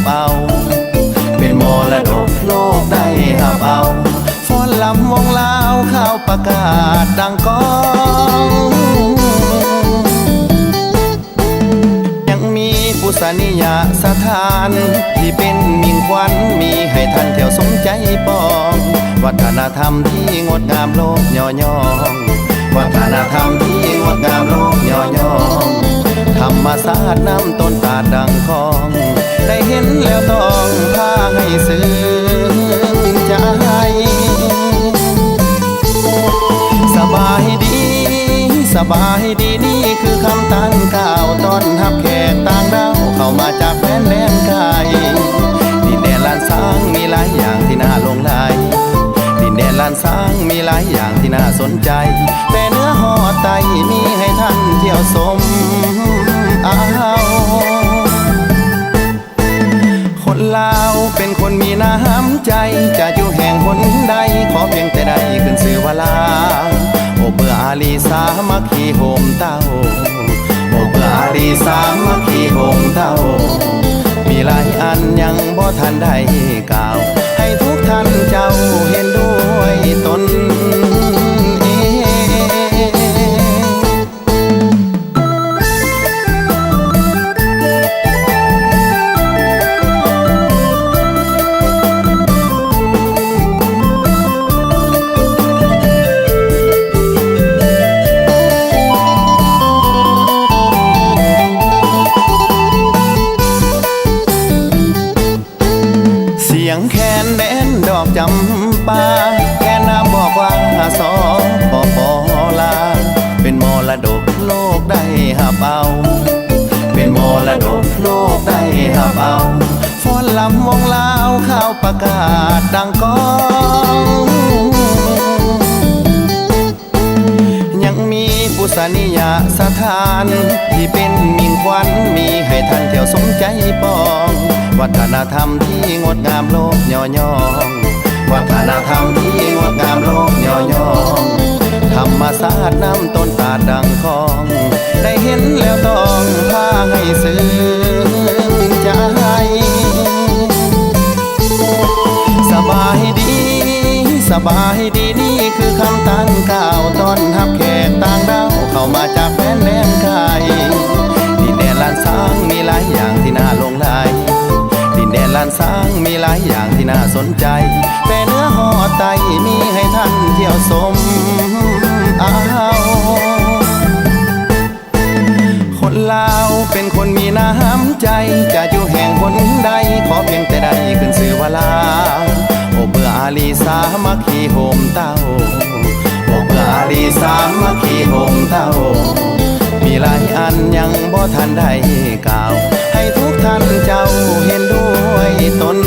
เอาเป็นมรดกโลกได้หับเอาฟ้อนลำวงลาวข่าวประกาศดังก้องยังมีปุษนิยสถานที่เป็นมิ่งขวัญมีให้ท่านเที่ยวสมใจปองวัฒนธรรมที่งดงามโลกย่อย่องวัฒนธรรมที่งดงามโลกย่อย่องธรรมศาสตร์น้ำต้นตาดดังคองได้เห็นแล้วต้องพาให้ซึ้งใจสบายดีสบายดีนี่คือคำตั้งกล่าวต้อนรับแขกต่างดาวเข้ามาจากแผ่นแดนไกลดินแดนล้านช้างมีหลายอย่างที่น่าหลงไหลดินแดนล้านช้างมีหลายอย่างที่น่าสนใจแต่เนื้อหอไตมีให้ท่านเที่ยวชมเอาคนลาวเป็นคนมีน้ำใจจะอยู่แห่งหนใดขอเพียงแต่ใดขึ้นชื่อว่าลาวโอเบื่ออาลีสามัคคีโฮมเต้าโอเบื่ออาลีสามัคคีโฮมเต้ามีหลายอันยังบ่ทันได้กล่าวให้ทุกท่านเจ้าเห็นด้วยตนเองเสียงแคนแดนดอกจำปาแค่น้ำบอกว่าสอปปลาเป็นมรดกโลกได้หับเอาเป็นมรดกโลกได้หับเอาฟ้อนลำวงลาวข่าวประกาศดังก้องยังมีปุษนิยสถานที่เป็นมิ่งขวัญมีให้ท่านเที่ยวสมใจปองวัฒนธรรมที่งดงามโลกย่อย่องวัฒนธรรมที่งดงามโลกย่อย่องธรรมศาสตร์น้ำต้นตาดดังคองได้เห็นแล้วต้องพาให้ซึ้งใจสบายดีสบายดีนี่คือคำตั้งกล่าวต้อนรับแขกต่างดาวเข้ามาจากแผ่นแดนไกลดินแดนล้านช้างมีหลายอย่างที่น่าหลงไหลดินแดนล้านช้างมีหลายอย่างที่น่าสนใจแต่เนื้อหอไตมีให้ท่านเที่ยวชมเอาคนลาวเป็นคนมีน้ำใจจะอยู่แห่งหนใดขอเพียงแต่ใดขึ้นชื่อว่าลาวโอเบื่ออาลีสามัคคีโฮมเต้าโอเบื่ออาลีสามัคคีโฮมเต้ามีหลายอันยังบ่ทันได้กล่าวให้ทุกท่านเจ้าเห็นด้วยตน